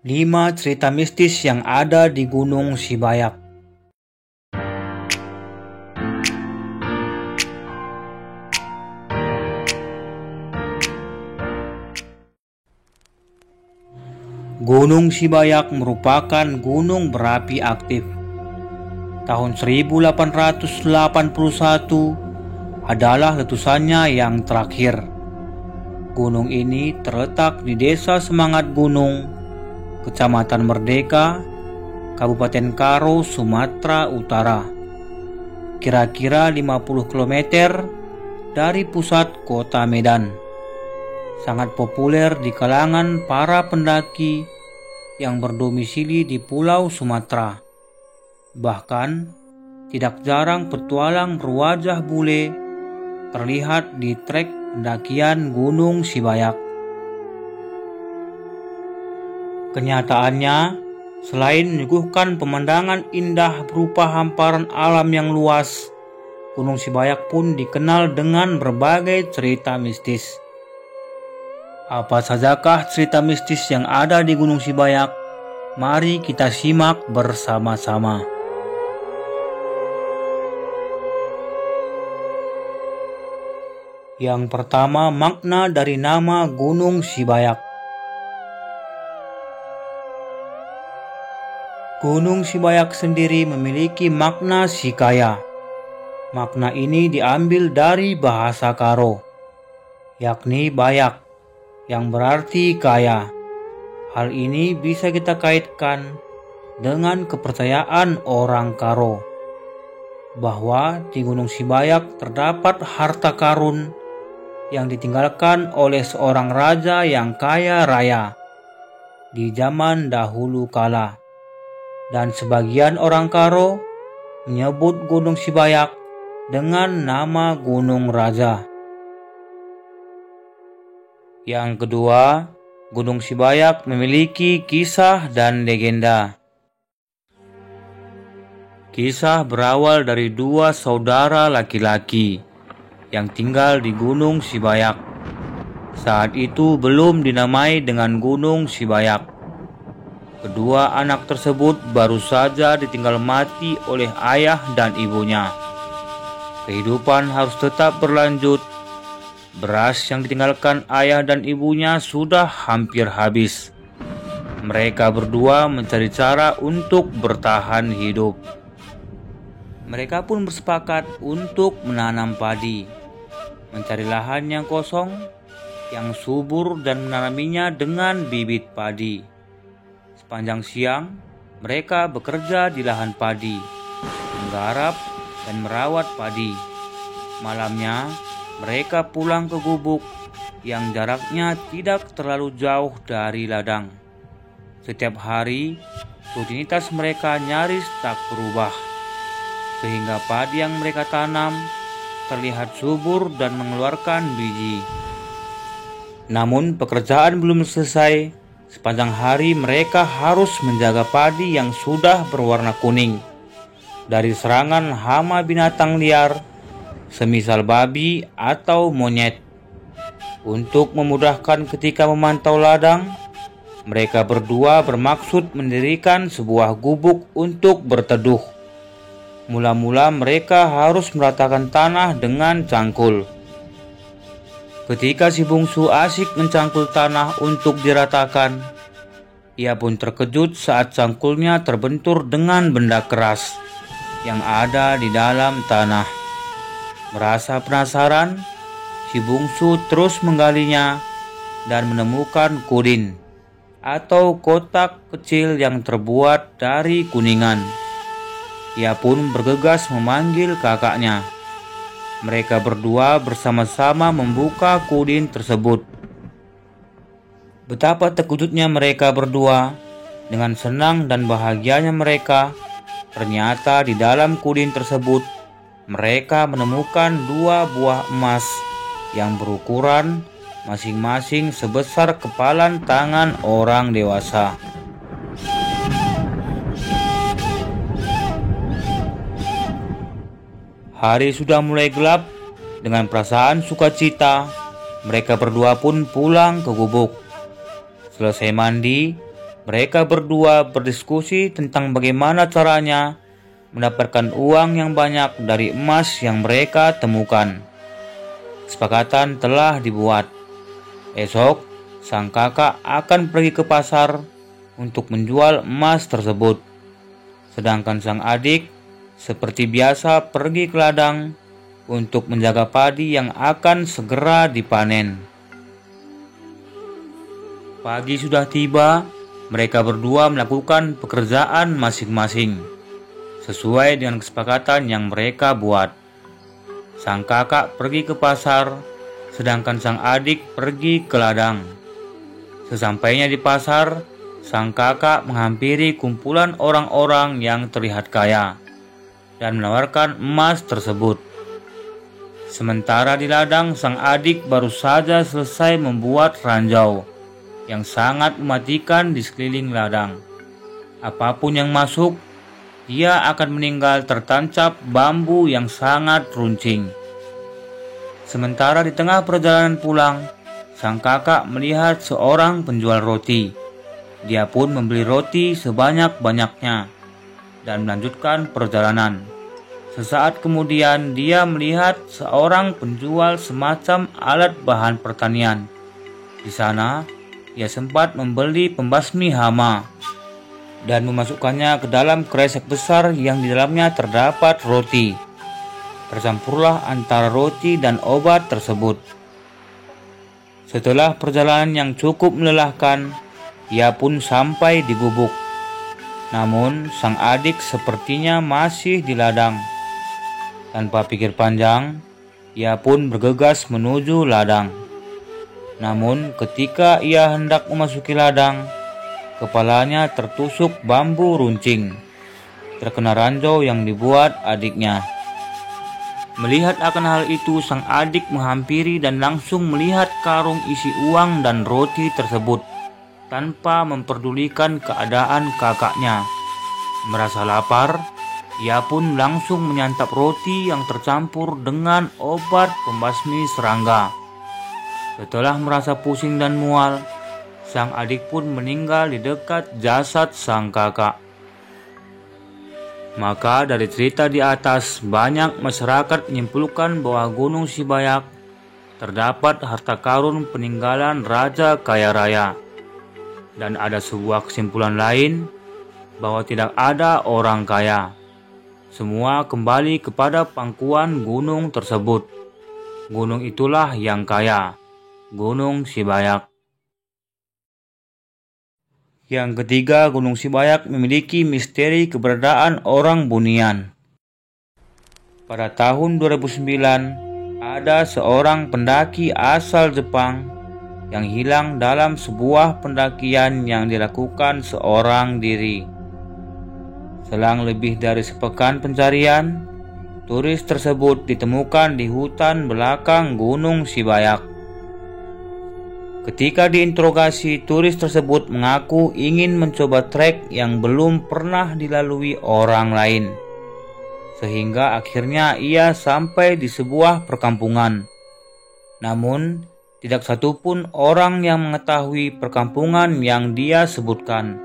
5 cerita mistis yang ada di Gunung Sibayak. Gunung Sibayak merupakan gunung berapi aktif. Tahun 1881 adalah letusannya yang terakhir. Gunung ini terletak di Desa Semangat Gunung, Kecamatan Merdeka, Kabupaten Karo, Sumatera Utara. Kira-kira 50 km dari pusat kota Medan. Sangat populer di kalangan para pendaki yang berdomisili di Pulau Sumatera. Bahkan, tidak jarang petualang berwajah bule terlihat di trek pendakian Gunung Sibayak. Kenyataannya, selain menyuguhkan pemandangan indah berupa hamparan alam yang luas, Gunung Sibayak pun dikenal dengan berbagai cerita mistis. Apa sajakah cerita mistis yang ada di Gunung Sibayak? Mari kita simak bersama-sama. Yang pertama, makna dari nama Gunung Sibayak. Gunung Sibayak sendiri memiliki makna Sikaya. Makna ini diambil dari bahasa Karo, yakni Bayak, yang berarti kaya. Hal ini bisa kita kaitkan dengan kepercayaan orang Karo, bahwa di Gunung Sibayak terdapat harta karun yang ditinggalkan oleh seorang raja yang kaya raya di zaman dahulu kala. Dan sebagian orang Karo menyebut Gunung Sibayak dengan nama Gunung Raja. Yang kedua, Gunung Sibayak memiliki kisah dan legenda. Kisah berawal dari 2 saudara laki-laki yang tinggal di Gunung Sibayak. Saat itu belum dinamai dengan Gunung Sibayak. Kedua anak tersebut baru saja ditinggal mati oleh ayah dan ibunya. Kehidupan harus tetap berlanjut. Beras yang ditinggalkan ayah dan ibunya sudah hampir habis. Mereka berdua mencari cara untuk bertahan hidup. Mereka pun bersepakat untuk menanam padi, mencari lahan yang kosong, yang subur dan menanaminya dengan bibit padi. Sepanjang siang, mereka bekerja di lahan padi, menggarap dan merawat padi. Malamnya, mereka pulang ke gubuk yang jaraknya tidak terlalu jauh dari ladang. Setiap hari, rutinitas mereka nyaris tak berubah, sehingga padi yang mereka tanam terlihat subur dan mengeluarkan biji. Namun pekerjaan belum selesai. Sepanjang hari mereka harus menjaga padi yang sudah berwarna kuning dari serangan hama binatang liar, semisal babi atau monyet. Untuk memudahkan ketika memantau ladang, mereka berdua bermaksud mendirikan sebuah gubuk untuk berteduh. Mula-mula mereka harus meratakan tanah dengan cangkul. Ketika si bungsu asik mencangkul tanah untuk diratakan, ia pun terkejut saat cangkulnya terbentur dengan benda keras yang ada di dalam tanah. Merasa penasaran, si bungsu terus menggalinya dan menemukan kudin atau kotak kecil yang terbuat dari kuningan. Ia pun bergegas memanggil kakaknya. Mereka berdua bersama-sama membuka kudin tersebut. Betapa terkejutnya mereka berdua. Dengan senang dan bahagianya mereka, ternyata di dalam kudin tersebut mereka menemukan 2 buah emas yang berukuran masing-masing sebesar kepalan tangan orang dewasa. Hari sudah mulai gelap. Dengan perasaan sukacita, mereka berdua pun pulang ke gubuk. Selesai mandi, Mereka berdua berdiskusi tentang bagaimana caranya mendapatkan uang yang banyak dari emas yang mereka temukan. Kesepakatan telah dibuat. Esok, sang kakak akan pergi ke pasar untuk menjual emas tersebut. Sedangkan sang adik seperti biasa pergi ke ladang untuk menjaga padi yang akan segera dipanen. Pagi sudah tiba, mereka berdua melakukan pekerjaan masing-masing sesuai dengan kesepakatan yang mereka buat. Sang kakak pergi ke pasar, sedangkan sang adik pergi ke ladang. Sesampainya di pasar, sang kakak menghampiri kumpulan orang-orang yang terlihat kaya dan menawarkan emas tersebut. Sementara di ladang, sang adik baru saja selesai membuat ranjau yang sangat mematikan di sekeliling ladang. Apapun yang masuk, dia akan meninggal tertancap bambu yang sangat runcing. Sementara di tengah perjalanan pulang, sang kakak melihat seorang penjual roti. Dia pun membeli roti sebanyak-banyaknya dan melanjutkan perjalanan. Sesaat kemudian dia melihat seorang penjual semacam alat bahan pertanian. Di sana, ia sempat membeli pembasmi hama dan memasukkannya ke dalam kresek besar yang di dalamnya terdapat roti. Tercampurlah antara roti dan obat tersebut. Setelah perjalanan yang cukup melelahkan, ia pun sampai di gubuk. Namun, sang adik sepertinya masih di ladang. Tanpa pikir panjang, ia pun bergegas menuju ladang. Namun, ketika ia hendak memasuki ladang, kepalanya tertusuk bambu runcing, terkena ranjau yang dibuat adiknya. Melihat akan hal itu, sang adik menghampiri dan langsung melihat karung isi uang dan roti tersebut tanpa memperdulikan keadaan kakaknya. Merasa lapar, ia pun langsung menyantap roti yang tercampur dengan obat pembasmi serangga. Setelah merasa pusing dan mual, sang adik pun meninggal di dekat jasad sang kakak. Maka dari cerita di atas, banyak masyarakat menyimpulkan bahwa Gunung Sibayak terdapat harta karun peninggalan raja kaya raya. Dan ada sebuah kesimpulan lain bahwa tidak ada orang kaya. Semua kembali kepada pangkuan gunung tersebut. Gunung itulah yang kaya, Gunung Sibayak. Yang ketiga, Gunung Sibayak memiliki misteri keberadaan orang Bunian. Pada tahun 2009, ada seorang pendaki asal Jepang yang hilang dalam sebuah pendakian yang dilakukan seorang diri. Selang lebih dari sepekan pencarian, turis tersebut ditemukan di hutan belakang Gunung Sibayak. Ketika diinterogasi, turis tersebut mengaku ingin mencoba trek yang belum pernah dilalui orang lain. Sehingga akhirnya ia sampai di sebuah perkampungan. Namun, tidak satupun orang yang mengetahui perkampungan yang dia sebutkan.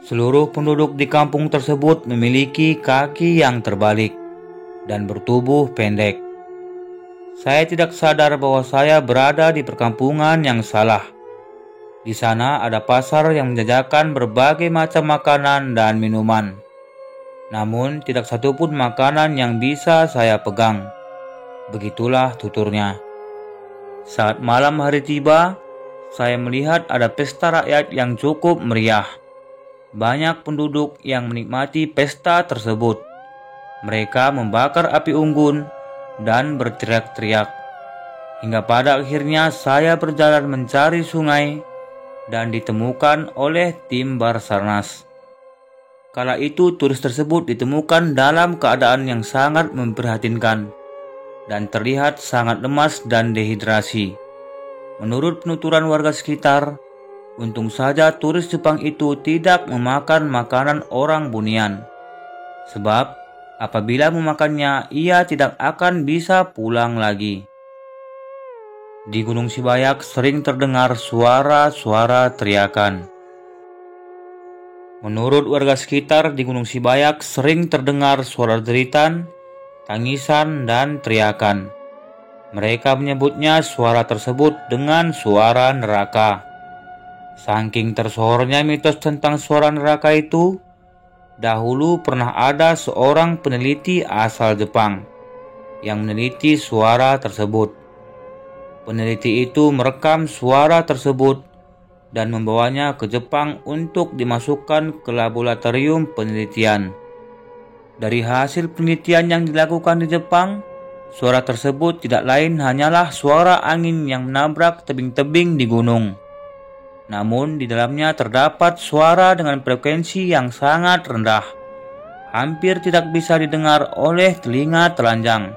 Seluruh penduduk di kampung tersebut memiliki kaki yang terbalik dan bertubuh pendek. Saya tidak sadar bahwa saya berada di perkampungan yang salah. Di sana ada pasar yang menjajakan berbagai macam makanan dan minuman. Namun tidak satupun makanan yang bisa saya pegang. Begitulah tuturnya. Saat malam hari tiba, saya melihat ada pesta rakyat yang cukup meriah. Banyak penduduk yang menikmati pesta tersebut. Mereka membakar api unggun dan berteriak-teriak. Hingga pada akhirnya saya berjalan mencari sungai dan ditemukan oleh tim Basarnas. Kala itu turis tersebut ditemukan dalam keadaan yang sangat memprihatinkan dan terlihat sangat lemas dan dehidrasi. Menurut penuturan warga sekitar, untung saja turis Jepang itu tidak memakan makanan orang Bunian. Sebab apabila memakannya, ia tidak akan bisa pulang lagi. Di Gunung Sibayak sering terdengar suara-suara teriakan. Menurut warga sekitar di Gunung Sibayak sering terdengar suara deritan, tangisan, dan teriakan. Mereka menyebutnya suara tersebut dengan suara neraka. Saking tersohornya mitos tentang suara neraka itu, dahulu pernah ada seorang peneliti asal Jepang yang meneliti suara tersebut. Peneliti itu merekam suara tersebut dan membawanya ke Jepang untuk dimasukkan ke laboratorium penelitian. Dari hasil penelitian yang dilakukan di Jepang, suara tersebut tidak lain hanyalah suara angin yang menabrak tebing-tebing di gunung. Namun di dalamnya terdapat suara dengan frekuensi yang sangat rendah, hampir tidak bisa didengar oleh telinga telanjang,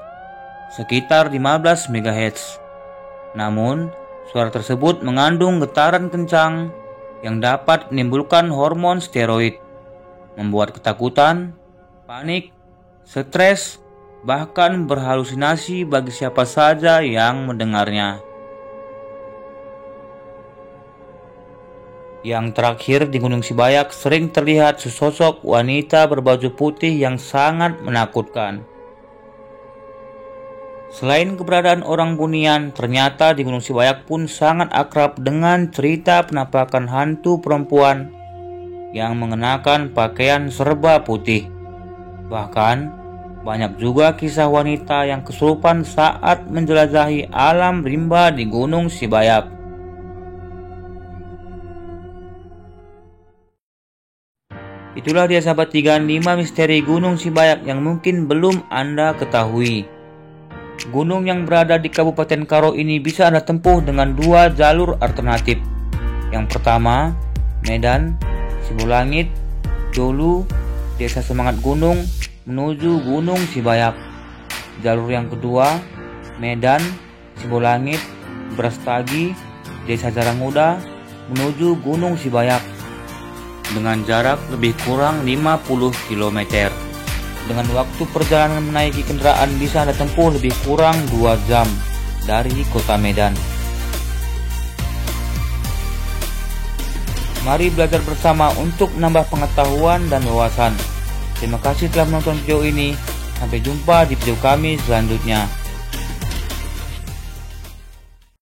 sekitar 15 MHz. Namun, suara tersebut mengandung getaran kencang yang dapat menimbulkan hormon steroid, membuat ketakutan, panik, stres, bahkan berhalusinasi bagi siapa saja yang mendengarnya. Yang terakhir, di Gunung Sibayak sering terlihat sesosok wanita berbaju putih yang sangat menakutkan. Selain keberadaan orang Bunian, ternyata di Gunung Sibayak pun sangat akrab dengan cerita penampakan hantu perempuan yang mengenakan pakaian serba putih. Bahkan, banyak juga kisah wanita yang kesurupan saat menjelajahi alam rimba di Gunung Sibayak. Itulah dia sahabat 35 misteri Gunung Sibayak yang mungkin belum Anda ketahui. Gunung yang berada di Kabupaten Karo ini bisa Anda tempuh dengan 2 jalur alternatif. Yang pertama, Medan, Sibulangit, Dolu, Desa Semangat Gunung menuju Gunung Sibayak. Jalur yang kedua, Medan, Sibulangit, Brastagi, Desa Jarangmuda menuju Gunung Sibayak dengan jarak lebih kurang 50 km. Dengan waktu perjalanan menaiki kendaraan bisa Anda tempuh lebih kurang 2 jam dari kota Medan. Mari belajar bersama untuk menambah pengetahuan dan wawasan. Terima kasih telah menonton video ini. Sampai jumpa di video kami selanjutnya.